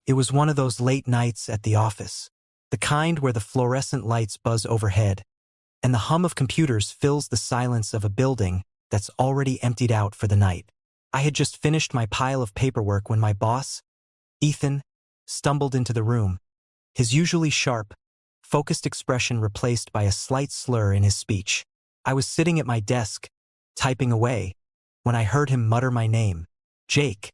It was one of those late nights at the office, the kind where the fluorescent lights buzz overhead, and the hum of computers fills the silence of a building that's already emptied out for the night. I had just finished my pile of paperwork when my boss, Ethan, stumbled into the room, his usually sharp, focused expression replaced by a slight slur in his speech. I was sitting at my desk, typing away, when I heard him mutter my name. Jake,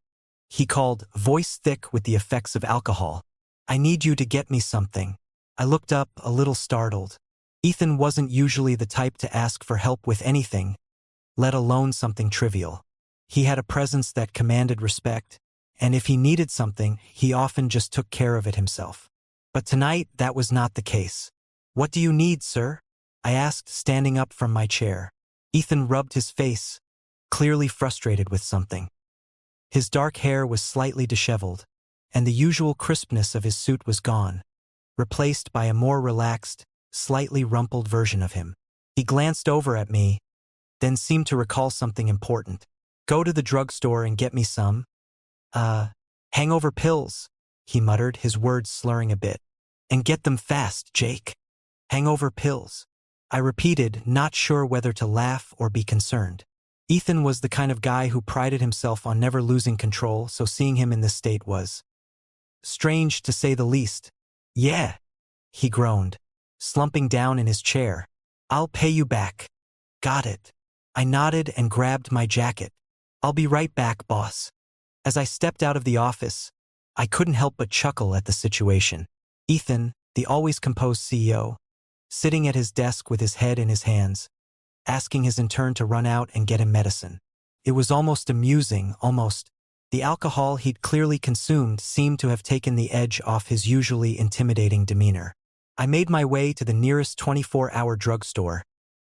he called, voice thick with the effects of alcohol. I need you to get me something. I looked up, a little startled. Ethan wasn't usually the type to ask for help with anything, let alone something trivial. He had a presence that commanded respect, and if he needed something, he often just took care of it himself. But tonight, that was not the case. What do you need, sir? I asked, standing up from my chair. Ethan rubbed his face, clearly frustrated with something. His dark hair was slightly disheveled, and the usual crispness of his suit was gone, replaced by a more relaxed, slightly rumpled version of him. He glanced over at me, then seemed to recall something important. Go to the drugstore and get me some, hangover pills, he muttered, his words slurring a bit. And get them fast, Jake. Hangover pills. I repeated, not sure whether to laugh or be concerned. Ethan was the kind of guy who prided himself on never losing control, so seeing him in this state was strange, to say the least. Yeah, he groaned, slumping down in his chair. I'll pay you back. Got it. I nodded and grabbed my jacket. I'll be right back, boss. As I stepped out of the office, I couldn't help but chuckle at the situation. Ethan, the always composed CEO, sitting at his desk with his head in his hands, asking his intern to run out and get him medicine. It was almost amusing, almost. The alcohol he'd clearly consumed seemed to have taken the edge off his usually intimidating demeanor. I made my way to the nearest 24-hour drugstore,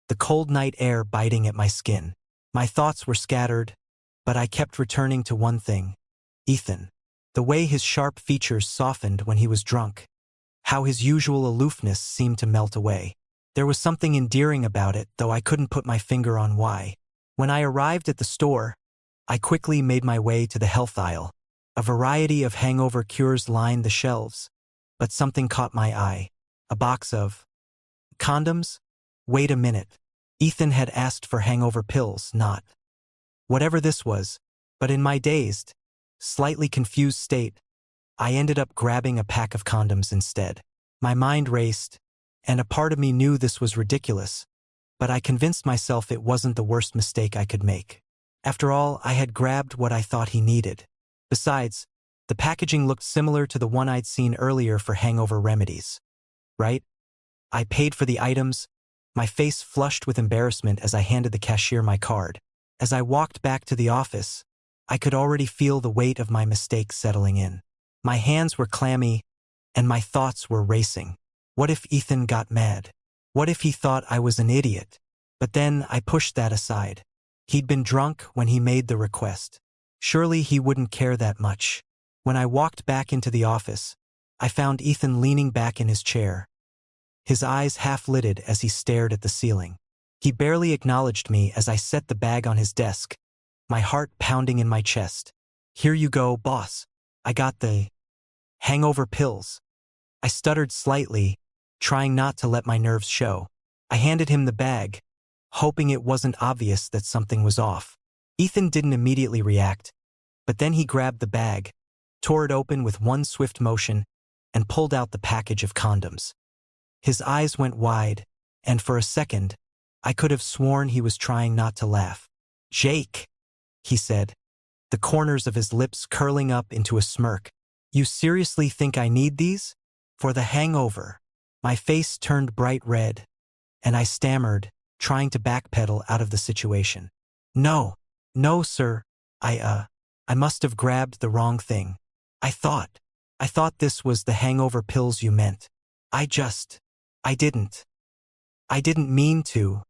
the cold night air biting at my skin. My thoughts were scattered, but I kept returning to one thing. Ethan. The way his sharp features softened when he was drunk. How his usual aloofness seemed to melt away. There was something endearing about it, though I couldn't put my finger on why. When I arrived at the store, I quickly made my way to the health aisle. A variety of hangover cures lined the shelves, but something caught my eye. A box of condoms? Wait a minute. Ethan had asked for hangover pills, not whatever this was, but in my dazed, slightly confused state, I ended up grabbing a pack of condoms instead. My mind raced, and a part of me knew this was ridiculous, but I convinced myself it wasn't the worst mistake I could make. After all, I had grabbed what I thought he needed. Besides, the packaging looked similar to the one I'd seen earlier for hangover remedies. Right? I paid for the items, my face flushed with embarrassment as I handed the cashier my card. As I walked back to the office, I could already feel the weight of my mistake settling in. My hands were clammy, and my thoughts were racing. What if Ethan got mad? What if he thought I was an idiot? But then I pushed that aside. He'd been drunk when he made the request. Surely he wouldn't care that much. When I walked back into the office, I found Ethan leaning back in his chair, his eyes half-lidded as he stared at the ceiling. He barely acknowledged me as I set the bag on his desk, my heart pounding in my chest. Here you go, boss. I got the hangover pills. I stuttered slightly, trying not to let my nerves show. I handed him the bag, hoping it wasn't obvious that something was off. Ethan didn't immediately react, but then he grabbed the bag, tore it open with one swift motion, and pulled out the package of condoms. His eyes went wide, and for a second, I could have sworn he was trying not to laugh. Jake, he said, the corners of his lips curling up into a smirk. You seriously think I need these? For the hangover? My face turned bright red, and I stammered, trying to backpedal out of the situation. No, sir. I must have grabbed the wrong thing. I thought this was the hangover pills you meant. I didn't mean to.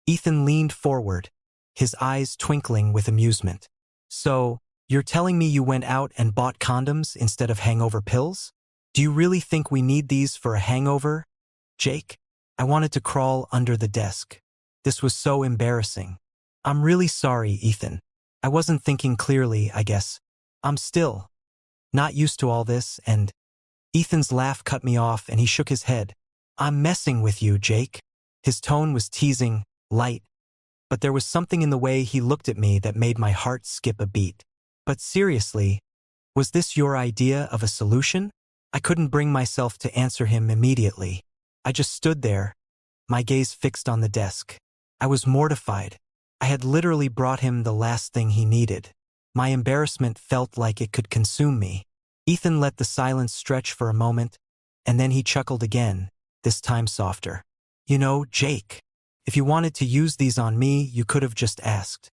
Ethan leaned forward, his eyes twinkling with amusement. So, you're telling me you went out and bought condoms instead of hangover pills? Do you really think we need these for a hangover, Jake? I wanted to crawl under the desk. This was so embarrassing. I'm really sorry, Ethan. I wasn't thinking clearly, I guess. I'm still Not used to all this, and Ethan's laugh cut me off and he shook his head. I'm messing with you, Jake. His tone was teasing, light, but there was something in the way he looked at me that made my heart skip a beat. But seriously, was this your idea of a solution? I couldn't bring myself to answer him immediately. I just stood there, my gaze fixed on the desk. I was mortified. I had literally brought him the last thing he needed. My embarrassment felt like it could consume me. Ethan let the silence stretch for a moment, and then he chuckled again, this time softer. You know, Jake, if you wanted to use these on me, you could have just asked.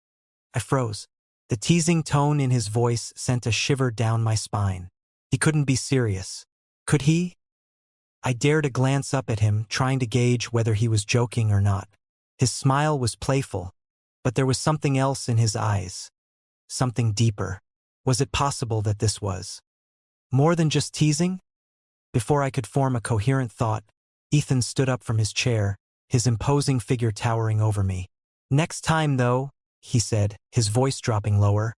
I froze. The teasing tone in his voice sent a shiver down my spine. He couldn't be serious. Could he? I dared a glance up at him, trying to gauge whether he was joking or not. His smile was playful, but there was something else in his eyes. Something deeper. Was it possible that this was more than just teasing? Before I could form a coherent thought, Ethan stood up from his chair, his imposing figure towering over me. Next time, though, he said, his voice dropping lower,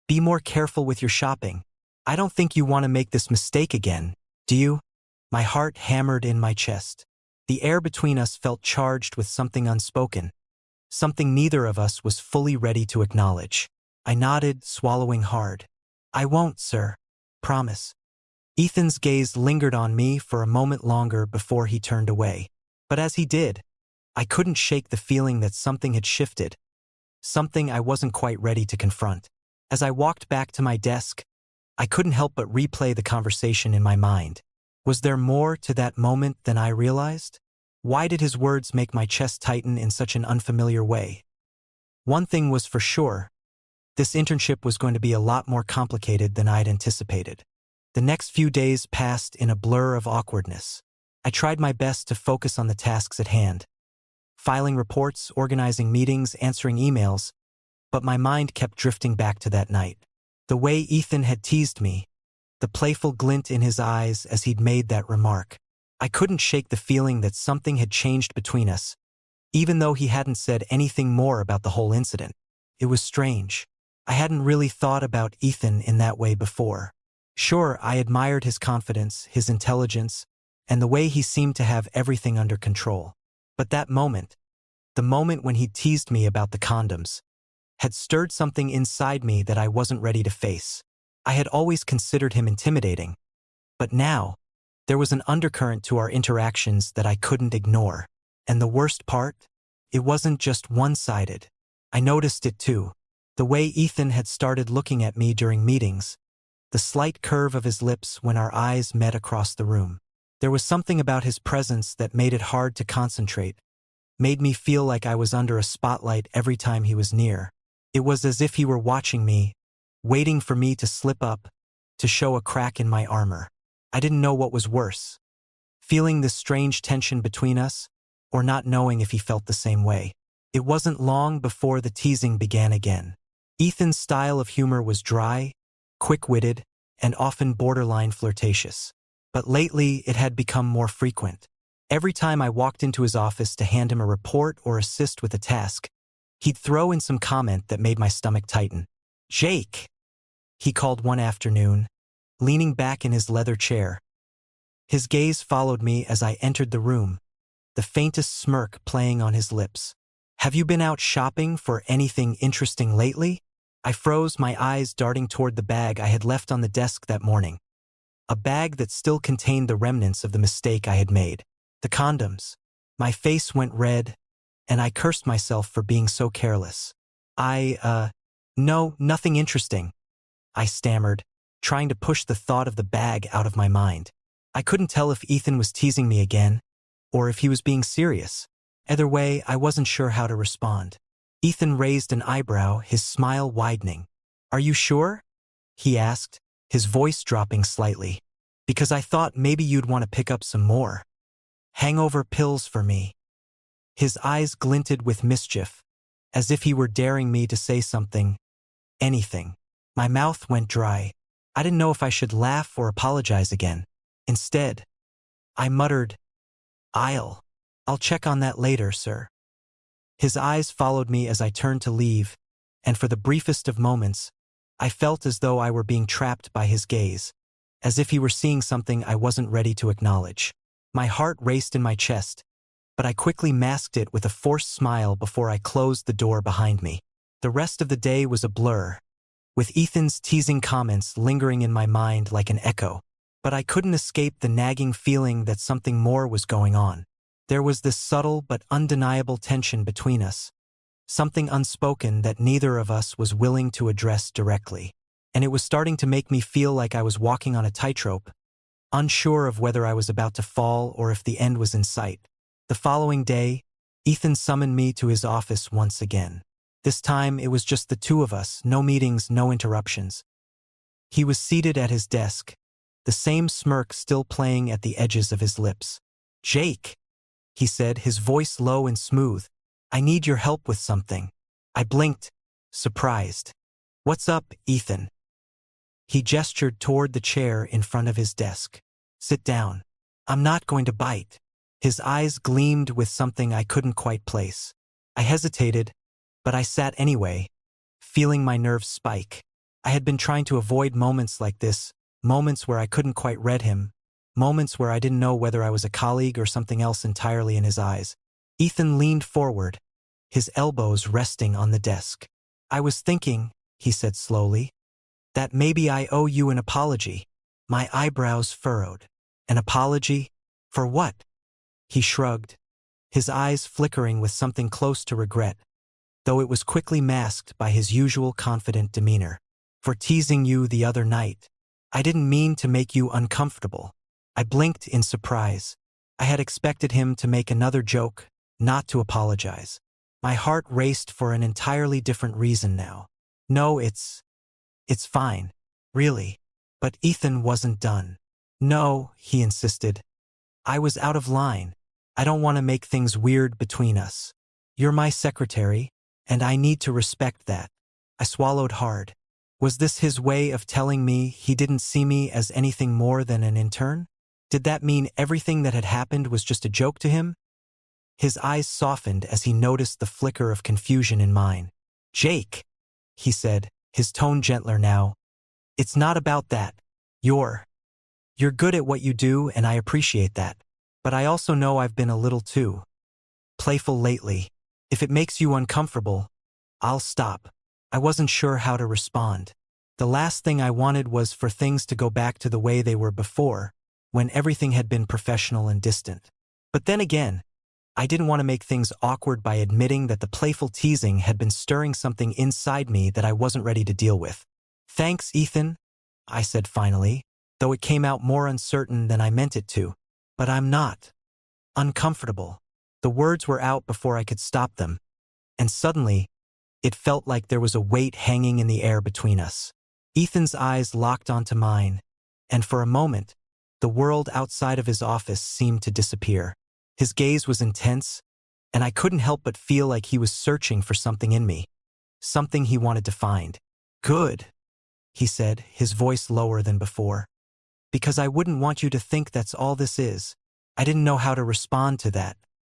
be more careful with your shopping. I don't think you want to make this mistake again, do you? My heart hammered in my chest. The air between us felt charged with something unspoken, something neither of us was fully ready to acknowledge. I nodded, swallowing hard. I won't, sir. Promise. Ethan's gaze lingered on me for a moment longer before he turned away. But as he did, I couldn't shake the feeling that something had shifted, something I wasn't quite ready to confront. As I walked back to my desk, I couldn't help but replay the conversation in my mind. Was there more to that moment than I realized? Why did his words make my chest tighten in such an unfamiliar way? One thing was for sure. This internship was going to be a lot more complicated than I'd anticipated. The next few days passed in a blur of awkwardness. I tried my best to focus on the tasks at hand, filing reports, organizing meetings, answering emails, but my mind kept drifting back to that night. The way Ethan had teased me, the playful glint in his eyes as he'd made that remark. I couldn't shake the feeling that something had changed between us, even though he hadn't said anything more about the whole incident. It was strange. I hadn't really thought about Ethan in that way before. Sure, I admired his confidence, his intelligence, and the way he seemed to have everything under control. But that moment, the moment when he teased me about the condoms, had stirred something inside me that I wasn't ready to face. I had always considered him intimidating, but now, there was an undercurrent to our interactions that I couldn't ignore. And the worst part? It wasn't just one-sided. I noticed it too. The way Ethan had started looking at me during meetings, the slight curve of his lips when our eyes met across the room. There was something about his presence that made it hard to concentrate, made me feel like I was under a spotlight every time he was near. It was as if he were watching me, waiting for me to slip up, to show a crack in my armor. I didn't know what was worse, feeling this strange tension between us, or not knowing if he felt the same way. It wasn't long before the teasing began again. Ethan's style of humor was dry, quick-witted, and often borderline flirtatious. But lately, it had become more frequent. Every time I walked into his office to hand him a report or assist with a task, he'd throw in some comment that made my stomach tighten. "Jake," he called one afternoon, leaning back in his leather chair. His gaze followed me as I entered the room, the faintest smirk playing on his lips. "Have you been out shopping for anything interesting lately?" I froze, my eyes darting toward the bag I had left on the desk that morning. A bag that still contained the remnants of the mistake I had made. The condoms. My face went red, and I cursed myself for being so careless. No, nothing interesting," I stammered, trying to push the thought of the bag out of my mind. I couldn't tell if Ethan was teasing me again, or if he was being serious. Either way, I wasn't sure how to respond. Ethan raised an eyebrow, his smile widening. "Are you sure?" he asked, his voice dropping slightly. "Because I thought maybe you'd want to pick up some more hangover pills for me." His eyes glinted with mischief, as if he were daring me to say something, anything. My mouth went dry. I didn't know if I should laugh or apologize again. Instead, I muttered, I'll check on that later, sir." His eyes followed me as I turned to leave, and for the briefest of moments, I felt as though I were being trapped by his gaze. as if he were seeing something I wasn't ready to acknowledge. My heart raced in my chest, but I quickly masked it with a forced smile before I closed the door behind me. The rest of the day was a blur, with Ethan's teasing comments lingering in my mind like an echo. But I couldn't escape the nagging feeling that something more was going on. There was this subtle but undeniable tension between us, something unspoken that neither of us was willing to address directly. And it was starting to make me feel like I was walking on a tightrope, unsure of whether I was about to fall or if the end was in sight. The following day, Ethan summoned me to his office once again. This time it was just the two of us, no meetings, no interruptions. He was seated at his desk, the same smirk still playing at the edges of his lips. "Jake," he said, his voice low and smooth, "I need your help with something." I blinked, surprised. "What's up, Ethan?" He gestured toward the chair in front of his desk. "Sit down. I'm not going to bite." His eyes gleamed with something I couldn't quite place. I hesitated, but I sat anyway, feeling my nerves spike. I had been trying to avoid moments like this, moments where I couldn't quite read him, moments where I didn't know whether I was a colleague or something else entirely in his eyes. Ethan leaned forward, his elbows resting on the desk. "I was thinking," he said slowly, "that maybe I owe you an apology." My eyebrows furrowed. "An apology? For what?" He shrugged, his eyes flickering with something close to regret, though it was quickly masked by his usual confident demeanor. "For teasing you the other night. I didn't mean to make you uncomfortable." I blinked in surprise. I had expected him to make another joke, not to apologize. My heart raced for an entirely different reason now. "No, it's fine. Really." But Ethan wasn't done. "No," he insisted. "I was out of line. I don't want to make things weird between us. You're my secretary, and I need to respect that." I swallowed hard. Was this his way of telling me he didn't see me as anything more than an intern? Did that mean everything that had happened was just a joke to him? His eyes softened as he noticed the flicker of confusion in mine. "Jake," he said, his tone gentler now, "it's not about that. You're good at what you do, and I appreciate that. But I also know I've been a little too playful lately. If it makes you uncomfortable, I'll stop." I wasn't sure how to respond. The last thing I wanted was for things to go back to the way they were before, when everything had been professional and distant. But then again, I didn't want to make things awkward by admitting that the playful teasing had been stirring something inside me that I wasn't ready to deal with. "Thanks, Ethan," I said finally, though it came out more uncertain than I meant it to. "But I'm not uncomfortable." The words were out before I could stop them, and suddenly, it felt like there was a weight hanging in the air between us. Ethan's eyes locked onto mine, and for a moment, the world outside of his office seemed to disappear. His gaze was intense, and I couldn't help but feel like he was searching for something in me, something he wanted to find. "Good," he said, his voice lower than before. "Because I wouldn't want you to think that's all this is." I didn't know how to respond to that.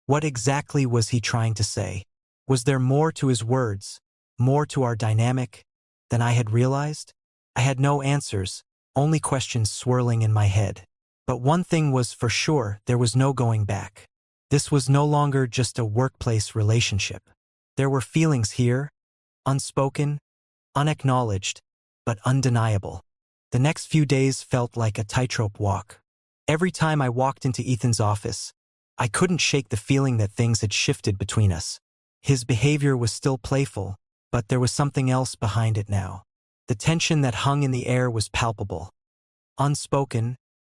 What exactly was he trying to say? Was there more to his words, more to our dynamic, than I had realized? I had no answers, only questions swirling in my head. But one thing was for sure, there was no going back. This was no longer just a workplace relationship. There were feelings here, unspoken, unacknowledged, but undeniable. The next few days felt like a tightrope walk. Every time I walked into Ethan's office, I couldn't shake the feeling that things had shifted between us. His behavior was still playful, but there was something else behind it now. The tension that hung in the air was palpable, unspoken,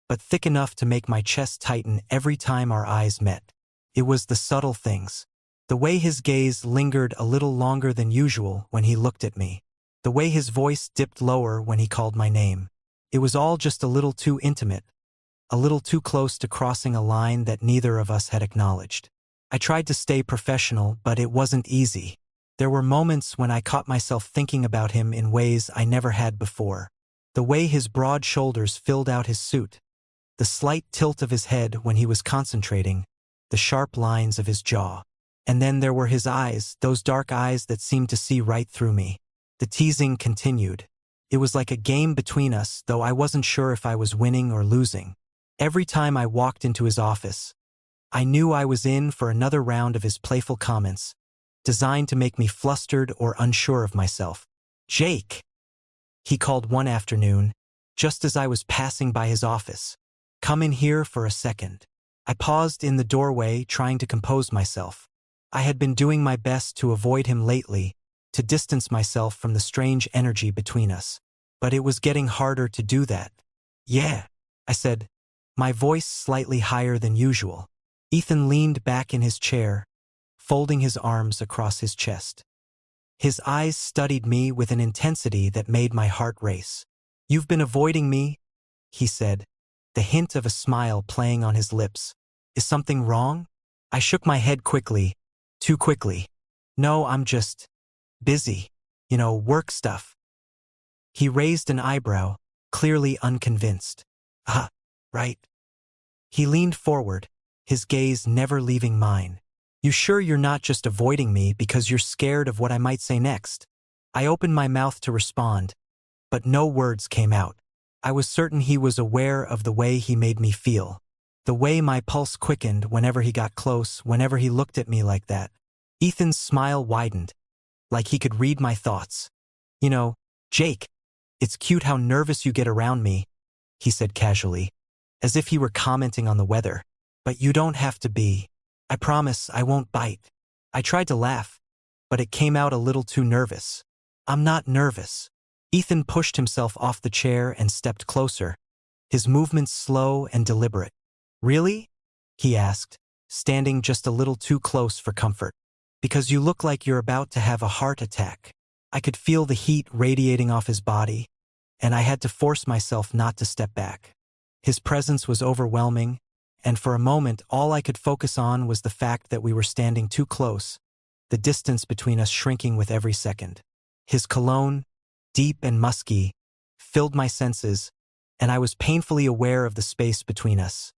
but thick enough to make my chest tighten every time our eyes met. It was the subtle things. The way his gaze lingered a little longer than usual when he looked at me. The way his voice dipped lower when he called my name. It was all just a little too intimate, a little too close to crossing a line that neither of us had acknowledged. I tried to stay professional, but it wasn't easy. There were moments when I caught myself thinking about him in ways I never had before. The way his broad shoulders filled out his suit, the slight tilt of his head when he was concentrating, the sharp lines of his jaw. And then there were his eyes, those dark eyes that seemed to see right through me. The teasing continued. It was like a game between us, though I wasn't sure if I was winning or losing. Every time I walked into his office, I knew I was in for another round of his playful comments, designed to make me flustered or unsure of myself. "Jake," he called one afternoon, just as I was passing by his office. "Come in here for a second." I paused in the doorway, trying to compose myself. I had been doing my best to avoid him lately, to distance myself from the strange energy between us. But it was getting harder to do that. "Yeah," I said, my voice slightly higher than usual. Ethan leaned back in his chair, folding his arms across his chest. His eyes studied me with an intensity that made my heart race. "You've been avoiding me," he said, the hint of a smile playing on his lips. "Is something wrong?" I shook my head quickly, too quickly. "No, I'm just busy. Work stuff." He raised an eyebrow, clearly unconvinced. "Ah, right." He leaned forward, his gaze never leaving mine. "You sure you're not just avoiding me because you're scared of what I might say next?" I opened my mouth to respond, but no words came out. I was certain he was aware of the way he made me feel, the way my pulse quickened whenever he got close, whenever he looked at me like that. Ethan's smile widened, like he could read my thoughts. "Jake, it's cute how nervous you get around me," he said casually, as if he were commenting on the weather. "But you don't have to be. I promise I won't bite." I tried to laugh, but it came out a little too nervous. "I'm not nervous." Ethan pushed himself off the chair and stepped closer, his movements slow and deliberate. "Really?" he asked, standing just a little too close for comfort. "Because you look like you're about to have a heart attack." I could feel the heat radiating off his body, and I had to force myself not to step back. His presence was overwhelming, and for a moment all I could focus on was the fact that we were standing too close, the distance between us shrinking with every second. His cologne, deep and musky, filled my senses, and I was painfully aware of the space between us.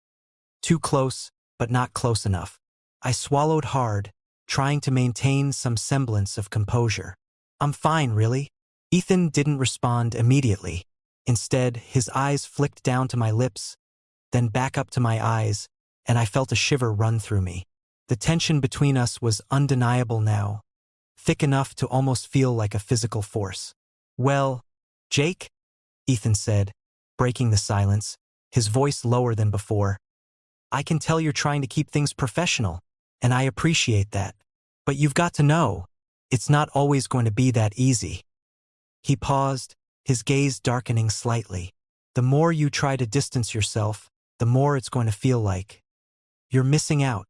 Too close, but not close enough. I swallowed hard, trying to maintain some semblance of composure. "I'm fine, really." Ethan didn't respond immediately. Instead, his eyes flicked down to my lips, then back up to my eyes, and I felt a shiver run through me. The tension between us was undeniable now, thick enough to almost feel like a physical force. "Well, Jake," Ethan said, breaking the silence, his voice lower than before. "I can tell you're trying to keep things professional, and I appreciate that. But you've got to know, it's not always going to be that easy." He paused, his gaze darkening slightly. "The more you try to distance yourself, the more it's going to feel like you're missing out."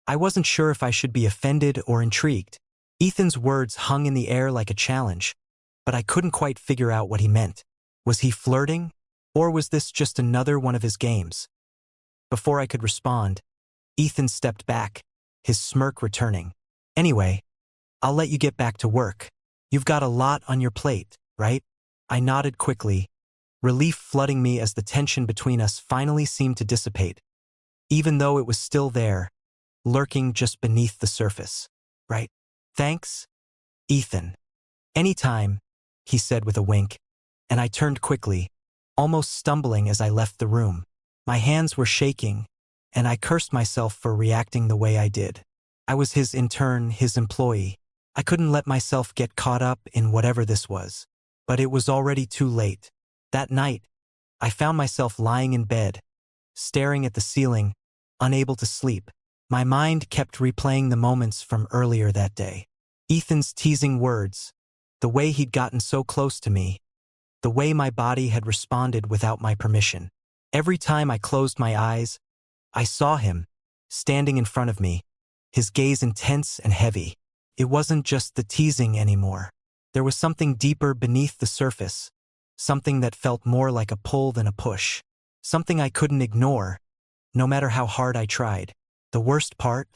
I wasn't sure if I should be offended or intrigued. Ethan's words hung in the air like a challenge, but I couldn't quite figure out what he meant. Was he flirting, or was this just another one of his games? Before I could respond, Ethan stepped back, his smirk returning. "Anyway, I'll let you get back to work. You've got a lot on your plate, right?" I nodded quickly, relief flooding me as the tension between us finally seemed to dissipate, even though it was still there, lurking just beneath the surface. "Right. Thanks, Ethan." "Anytime," he said with a wink, and I turned quickly, almost stumbling as I left the room. My hands were shaking, and I cursed myself for reacting the way I did. I was his intern, his employee. I couldn't let myself get caught up in whatever this was. But it was already too late. That night, I found myself lying in bed, staring at the ceiling, unable to sleep. My mind kept replaying the moments from earlier that day. Ethan's teasing words, the way he'd gotten so close to me, the way my body had responded without my permission. Every time I closed my eyes, I saw him, standing in front of me, his gaze intense and heavy. It wasn't just the teasing anymore. There was something deeper beneath the surface, something that felt more like a pull than a push, something I couldn't ignore, no matter how hard I tried. The worst part?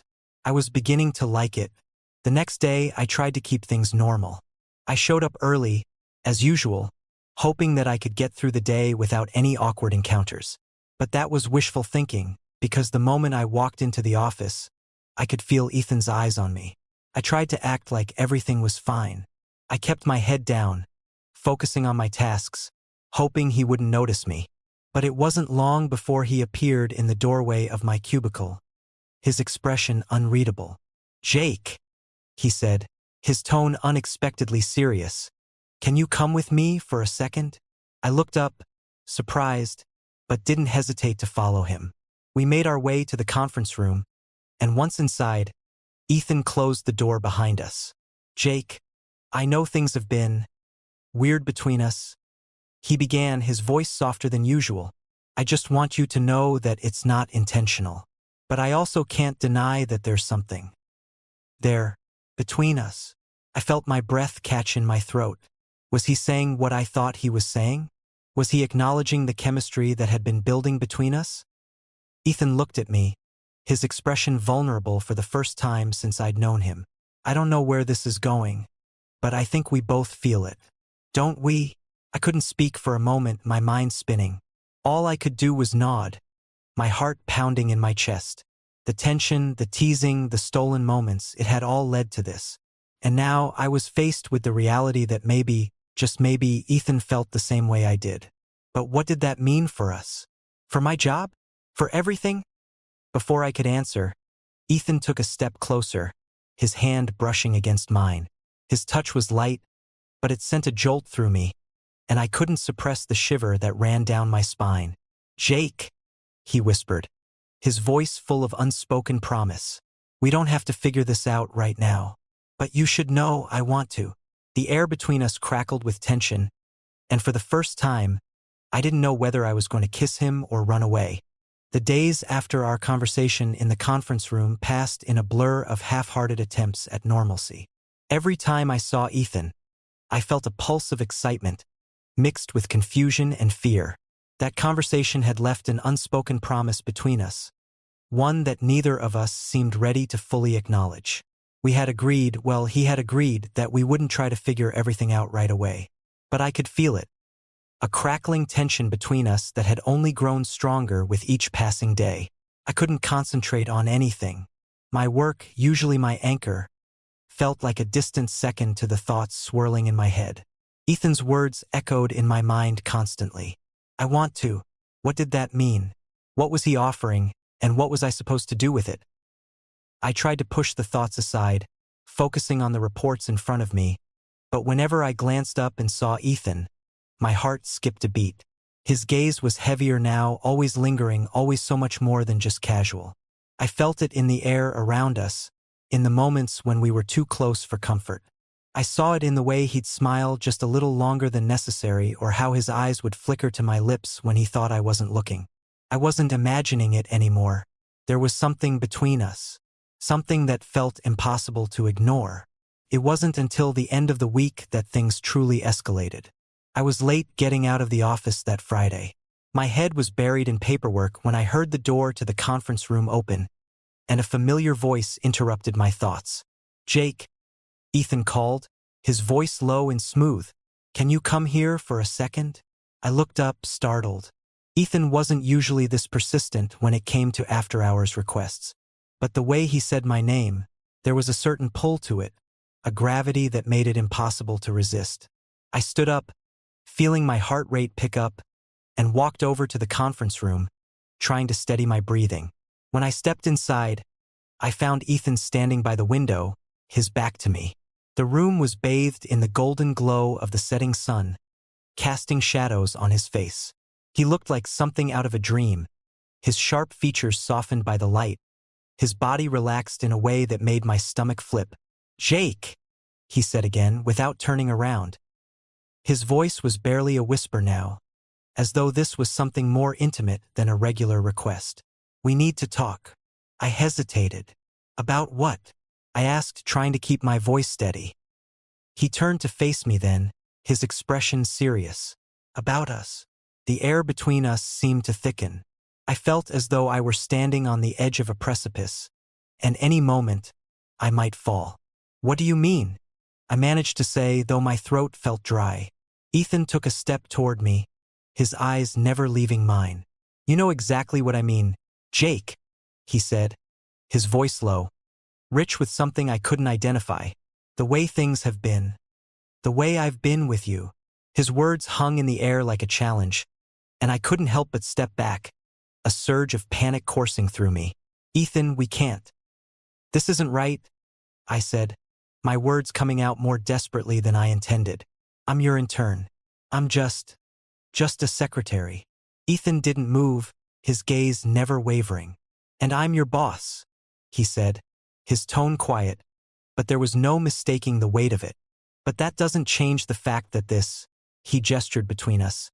I was beginning to like it. The next day, I tried to keep things normal. I showed up early, as usual, hoping that I could get through the day without any awkward encounters. But that was wishful thinking, because the moment I walked into the office, I could feel Ethan's eyes on me. I tried to act like everything was fine. I kept my head down, focusing on my tasks, hoping he wouldn't notice me. But it wasn't long before he appeared in the doorway of my cubicle, his expression unreadable. "Jake," he said, his tone unexpectedly serious. "Can you come with me for a second?" I looked up, surprised, but didn't hesitate to follow him. We made our way to the conference room, and once inside, Ethan closed the door behind us. "Jake, I know things have been weird between us," he began, his voice softer than usual. "I just want you to know that it's not intentional. But I also can't deny that there's something there between us." I felt my breath catch in my throat. Was he saying what I thought he was saying? Was he acknowledging the chemistry that had been building between us? Ethan looked at me, his expression vulnerable for the first time since I'd known him. "I don't know where this is going, but I think we both feel it. Don't we?" I couldn't speak for a moment, my mind spinning. All I could do was nod, my heart pounding in my chest. The tension, the teasing, the stolen moments, it had all led to this. And now I was faced with the reality that maybe, just maybe, Ethan felt the same way I did. But what did that mean for us? For my job? For everything? Before I could answer, Ethan took a step closer, his hand brushing against mine. His touch was light, but it sent a jolt through me, and I couldn't suppress the shiver that ran down my spine. "Jake," he whispered, his voice full of unspoken promise. "We don't have to figure this out right now. But you should know I want to." The air between us crackled with tension, and for the first time, I didn't know whether I was going to kiss him or run away. The days after our conversation in the conference room passed in a blur of half-hearted attempts at normalcy. Every time I saw Ethan, I felt a pulse of excitement, mixed with confusion and fear. That conversation had left an unspoken promise between us, one that neither of us seemed ready to fully acknowledge. He had agreed that we wouldn't try to figure everything out right away. But I could feel it, a crackling tension between us that had only grown stronger with each passing day. I couldn't concentrate on anything. My work, usually my anchor, felt like a distant second to the thoughts swirling in my head. Ethan's words echoed in my mind constantly. "I want to." What did that mean? What was he offering, and what was I supposed to do with it? I tried to push the thoughts aside, focusing on the reports in front of me, but whenever I glanced up and saw Ethan, my heart skipped a beat. His gaze was heavier now, always lingering, always so much more than just casual. I felt it in the air around us, in the moments when we were too close for comfort. I saw it in the way he'd smile just a little longer than necessary, or how his eyes would flicker to my lips when he thought I wasn't looking. I wasn't imagining it anymore. There was something between us, something that felt impossible to ignore. It wasn't until the end of the week that things truly escalated. I was late getting out of the office that Friday. My head was buried in paperwork when I heard the door to the conference room open, and a familiar voice interrupted my thoughts. "Jake," Ethan called, his voice low and smooth. "Can you come here for a second?" I looked up, startled. Ethan wasn't usually this persistent when it came to after-hours requests. But the way he said my name, there was a certain pull to it, a gravity that made it impossible to resist. I stood up, feeling my heart rate pick up, and walked over to the conference room, trying to steady my breathing. When I stepped inside, I found Ethan standing by the window, his back to me. The room was bathed in the golden glow of the setting sun, casting shadows on his face. He looked like something out of a dream, his sharp features softened by the light, his body relaxed in a way that made my stomach flip. "Jake," he said again, without turning around. His voice was barely a whisper now, as though this was something more intimate than a regular request. "We need to talk." I hesitated. "About what?" I asked, trying to keep my voice steady. He turned to face me then, his expression serious. "About us." The air between us seemed to thicken. I felt as though I were standing on the edge of a precipice, and any moment, I might fall. "What do you mean?" I managed to say, though my throat felt dry. Ethan took a step toward me, his eyes never leaving mine. "You know exactly what I mean, Jake," he said, his voice low, rich with something I couldn't identify. "The way things have been. The way I've been with you." His words hung in the air like a challenge, and I couldn't help but step back, a surge of panic coursing through me. Ethan, we can't. This isn't right, I said, my words coming out more desperately than I intended. I'm your intern. I'm just a secretary. Ethan didn't move, his gaze never wavering. And I'm your boss, he said, his tone quiet, but there was no mistaking the weight of it. But that doesn't change the fact that he gestured between us.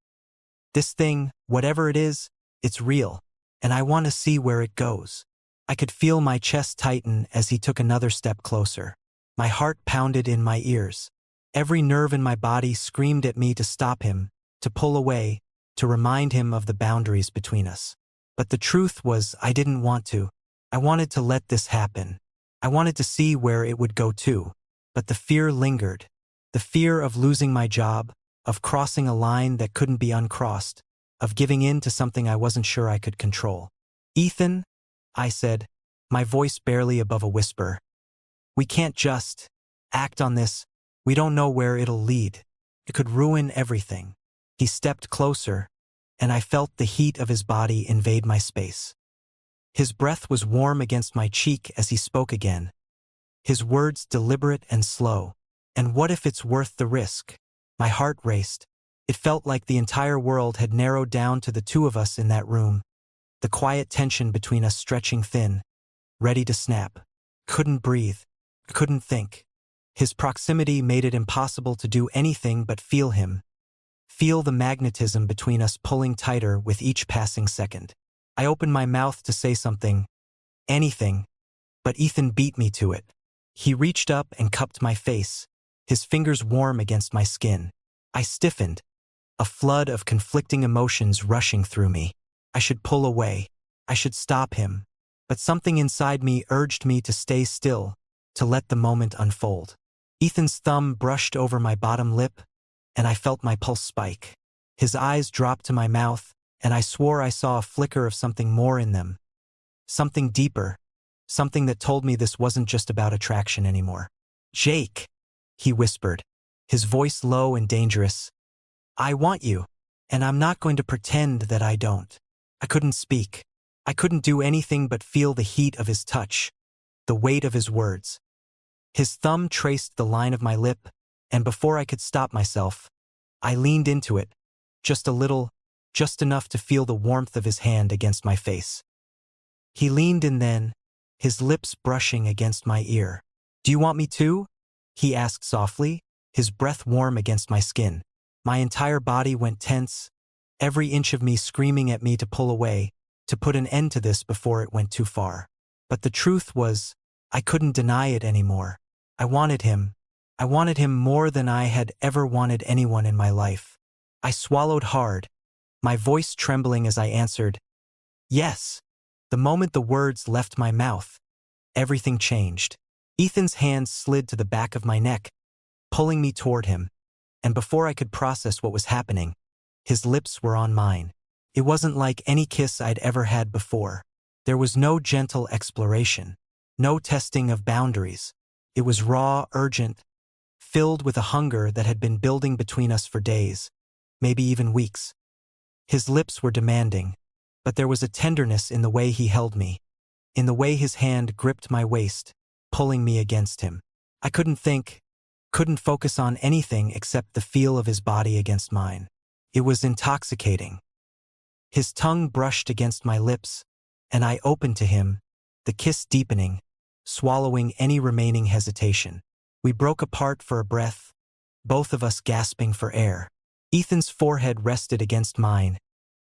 This thing, whatever it is, it's real, and I want to see where it goes. I could feel my chest tighten as he took another step closer. My heart pounded in my ears. Every nerve in my body screamed at me to stop him, to pull away, to remind him of the boundaries between us. But the truth was, I didn't want to. I wanted to let this happen. I wanted to see where it would go too. But the fear lingered. The fear of losing my job, of crossing a line that couldn't be uncrossed, of giving in to something I wasn't sure I could control. Ethan, I said, my voice barely above a whisper. We can't just act on this. We don't know where it'll lead. It could ruin everything. He stepped closer, and I felt the heat of his body invade my space. His breath was warm against my cheek as he spoke again. His words deliberate and slow. And what if it's worth the risk? My heart raced. It felt like the entire world had narrowed down to the two of us in that room. The quiet tension between us stretching thin, ready to snap. Couldn't breathe. Couldn't think. His proximity made it impossible to do anything but feel him. Feel the magnetism between us pulling tighter with each passing second. I opened my mouth to say something, anything, but Ethan beat me to it. He reached up and cupped my face, his fingers warm against my skin. I stiffened, a flood of conflicting emotions rushing through me. I should pull away. I should stop him. But something inside me urged me to stay still, to let the moment unfold. Ethan's thumb brushed over my bottom lip, and I felt my pulse spike. His eyes dropped to my mouth, and I swore I saw a flicker of something more in them. Something deeper, something that told me this wasn't just about attraction anymore. Jake, he whispered, his voice low and dangerous. I want you, and I'm not going to pretend that I don't. I couldn't speak. I couldn't do anything but feel the heat of his touch, the weight of his words. His thumb traced the line of my lip, and before I could stop myself, I leaned into it, just a little, just enough to feel the warmth of his hand against my face. He leaned in then, his lips brushing against my ear. Do you want me to? He asked softly, his breath warm against my skin. My entire body went tense, every inch of me screaming at me to pull away, to put an end to this before it went too far. But the truth was, I couldn't deny it anymore. I wanted him. I wanted him more than I had ever wanted anyone in my life. I swallowed hard, my voice trembling as I answered, yes. The moment the words left my mouth, everything changed. Ethan's hand slid to the back of my neck, pulling me toward him, and before I could process what was happening, his lips were on mine. It wasn't like any kiss I'd ever had before. There was no gentle exploration, no testing of boundaries. It was raw, urgent, filled with a hunger that had been building between us for days, maybe even weeks. His lips were demanding, but there was a tenderness in the way he held me, in the way his hand gripped my waist, pulling me against him. I couldn't think, couldn't focus on anything except the feel of his body against mine. It was intoxicating. His tongue brushed against my lips, and I opened to him, the kiss deepening, swallowing any remaining hesitation. We broke apart for a breath, both of us gasping for air. Ethan's forehead rested against mine,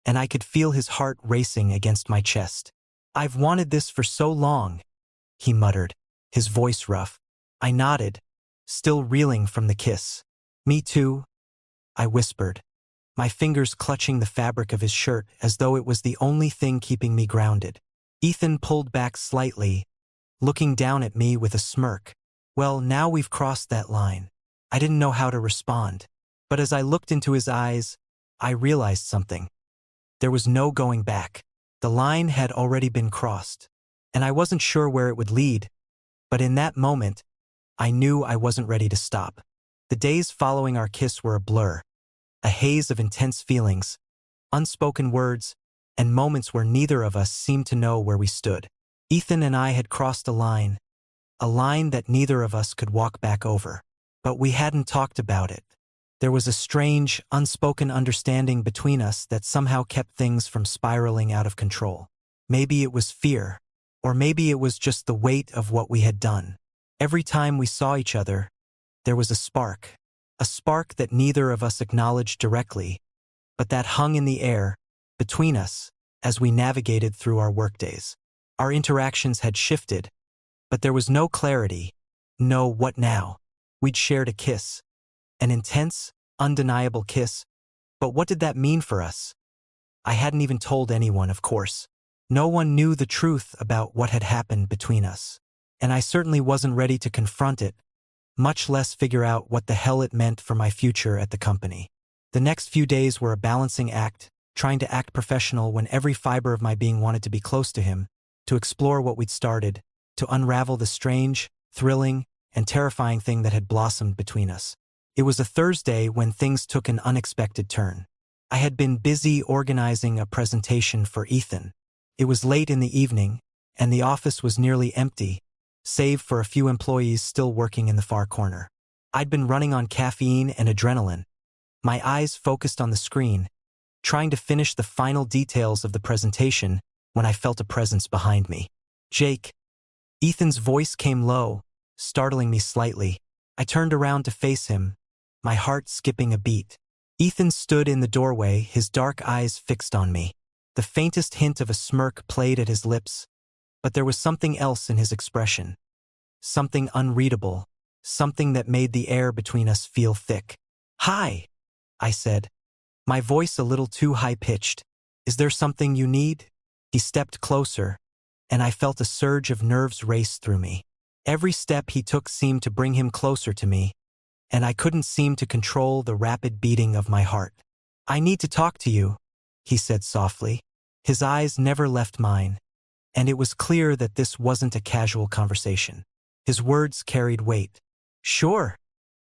and I could feel his heart racing against my chest. I've wanted this for so long, he muttered, his voice rough. I nodded, still reeling from the kiss. Me too, I whispered, my fingers clutching the fabric of his shirt as though it was the only thing keeping me grounded. Ethan pulled back slightly, looking down at me with a smirk. Well, now we've crossed that line. I didn't know how to respond, but as I looked into his eyes, I realized something. There was no going back. The line had already been crossed, and I wasn't sure where it would lead, but in that moment, I knew I wasn't ready to stop. The days following our kiss were a blur. a haze of intense feelings, unspoken words, and moments where neither of us seemed to know where we stood. Ethan and I had crossed a line that neither of us could walk back over. But we hadn't talked about it. There was a strange, unspoken understanding between us that somehow kept things from spiraling out of control. Maybe it was fear, or maybe it was just the weight of what we had done. Every time we saw each other, there was a spark that neither of us acknowledged directly, but that hung in the air between us as we navigated through our workdays. Our interactions had shifted, but there was no clarity, no what now. We'd shared a kiss, an intense, undeniable kiss, but what did that mean for us? I hadn't even told anyone, of course. No one knew the truth about what had happened between us, and I certainly wasn't ready to confront it, much less figure out what the hell it meant for my future at the company. The next few days were a balancing act, trying to act professional when every fiber of my being wanted to be close to him, to explore what we'd started, to unravel the strange, thrilling, and terrifying thing that had blossomed between us. It was a Thursday when things took an unexpected turn. I had been busy organizing a presentation for Ethan. It was late in the evening, and the office was nearly empty, save for a few employees still working in the far corner. I'd been running on caffeine and adrenaline, my eyes focused on the screen, trying to finish the final details of the presentation when I felt a presence behind me. "Jake." Ethan's voice came low, startling me slightly. I turned around to face him, my heart skipping a beat. Ethan stood in the doorway, his dark eyes fixed on me. The faintest hint of a smirk played at his lips, but there was something else in his expression. Something unreadable, something that made the air between us feel thick. "Hi," I said, my voice a little too high-pitched. "Is there something you need?" He stepped closer, and I felt a surge of nerves race through me. Every step he took seemed to bring him closer to me, and I couldn't seem to control the rapid beating of my heart. "I need to talk to you," he said softly. His eyes never left mine, and it was clear that this wasn't a casual conversation. His words carried weight. "Sure,"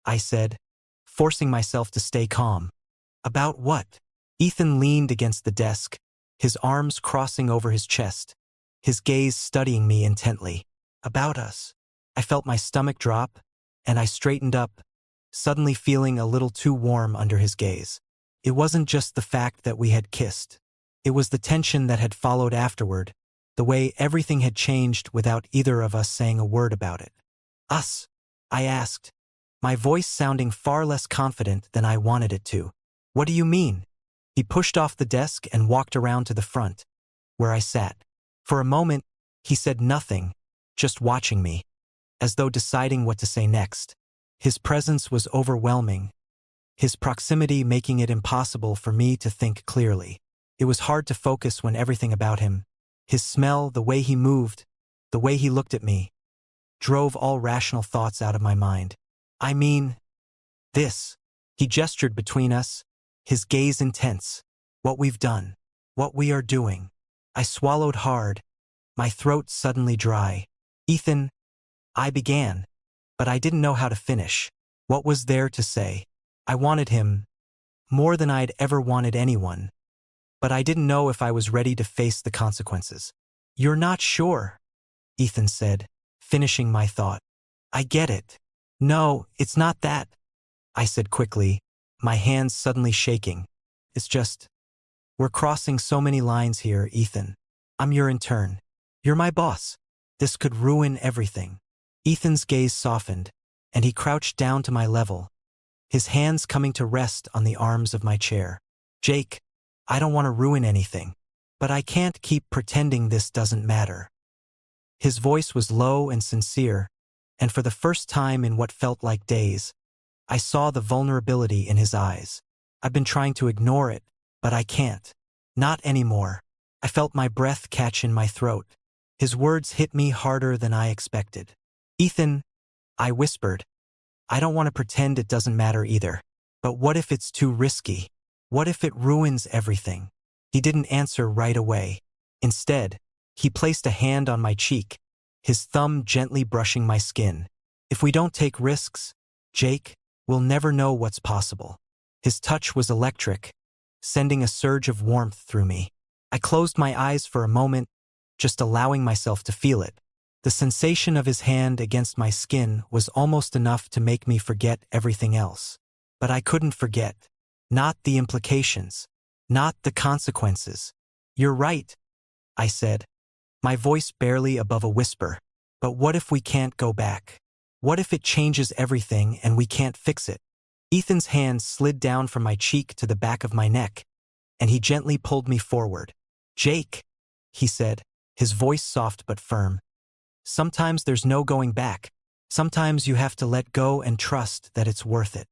I said, forcing myself to stay calm. "About what?" Ethan leaned against the desk, his arms crossing over his chest, his gaze studying me intently. "About us." I felt my stomach drop, and I straightened up, suddenly feeling a little too warm under his gaze. It wasn't just the fact that we had kissed. It was the tension that had followed afterward, the way everything had changed without either of us saying a word about it. "Us?" I asked, my voice sounding far less confident than I wanted it to. "What do you mean?" He pushed off the desk and walked around to the front, where I sat. For a moment, he said nothing, just watching me, as though deciding what to say next. His presence was overwhelming, his proximity making it impossible for me to think clearly. It was hard to focus when everything about him, his smell, the way he moved, the way he looked at me, drove all rational thoughts out of my mind. "I mean, this." He gestured between us, his gaze intense. "What we've done. What we are doing." I swallowed hard, my throat suddenly dry. "Ethan," I began, but I didn't know how to finish. What was there to say? I wanted him, more than I'd ever wanted anyone, but I didn't know if I was ready to face the consequences. "You're not sure," Ethan said, finishing my thought. "I get it." "No, it's not that," I said quickly, my hands suddenly shaking. "It's just, we're crossing so many lines here, Ethan. I'm your intern. You're my boss. This could ruin everything." Ethan's gaze softened, and he crouched down to my level, his hands coming to rest on the arms of my chair. "Jake, I don't want to ruin anything, but I can't keep pretending this doesn't matter." His voice was low and sincere, and for the first time in what felt like days, I saw the vulnerability in his eyes. "I've been trying to ignore it, but I can't. Not anymore." I felt my breath catch in my throat. His words hit me harder than I expected. "Ethan," I whispered, "I don't want to pretend it doesn't matter either. But what if it's too risky? What if it ruins everything?" He didn't answer right away. Instead, he placed a hand on my cheek, his thumb gently brushing my skin. "If we don't take risks, Jake, we'll never know what's possible." His touch was electric, sending a surge of warmth through me. I closed my eyes for a moment, just allowing myself to feel it. The sensation of his hand against my skin was almost enough to make me forget everything else. But I couldn't forget. Not the implications. Not the consequences. "You're right," I said, my voice barely above a whisper. "But what if we can't go back? What if it changes everything and we can't fix it?" Ethan's hand slid down from my cheek to the back of my neck, and he gently pulled me forward. "Jake," he said, his voice soft but firm. "Sometimes there's no going back. Sometimes you have to let go and trust that it's worth it."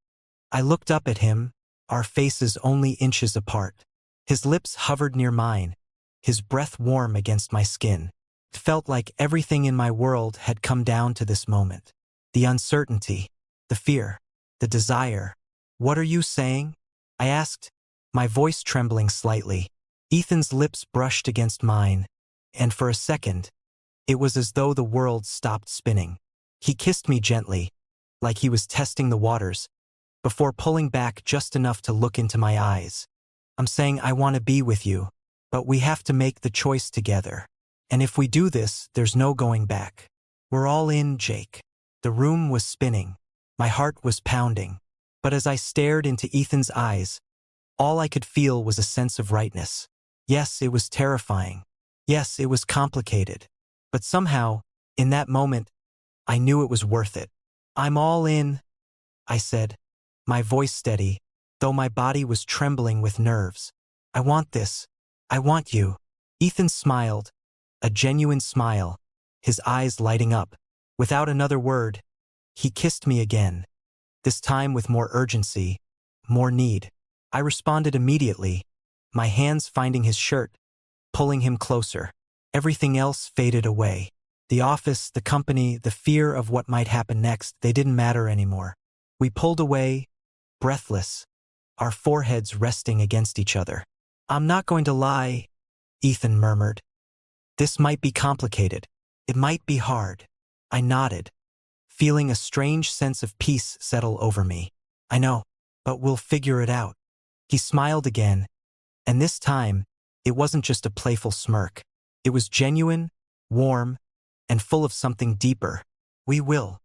I looked up at him, our faces only inches apart. His lips hovered near mine, his breath warm against my skin. It felt like everything in my world had come down to this moment. The uncertainty, the fear, the desire. "What are you saying?" I asked, my voice trembling slightly. Ethan's lips brushed against mine, and for a second, it was as though the world stopped spinning. He kissed me gently, like he was testing the waters, before pulling back just enough to look into my eyes. "I'm saying I want to be with you, but we have to make the choice together. And if we do this, there's no going back. We're all in, Jake." The room was spinning. My heart was pounding. But as I stared into Ethan's eyes, all I could feel was a sense of rightness. Yes, it was terrifying. Yes, it was complicated. But somehow, in that moment, I knew it was worth it. "I'm all in," I said, my voice steady, though my body was trembling with nerves. "I want this. I want you." Ethan smiled, a genuine smile, his eyes lighting up. Without another word, he kissed me again, this time with more urgency, more need. I responded immediately, my hands finding his shirt, pulling him closer. Everything else faded away. The office, the company, the fear of what might happen next, they didn't matter anymore. We pulled away, breathless, our foreheads resting against each other. "I'm not going to lie," Ethan murmured. "This might be complicated. It might be hard." I nodded, feeling a strange sense of peace settle over me. "I know, but we'll figure it out." He smiled again, and this time, it wasn't just a playful smirk. It was genuine, warm, and full of something deeper. "We will."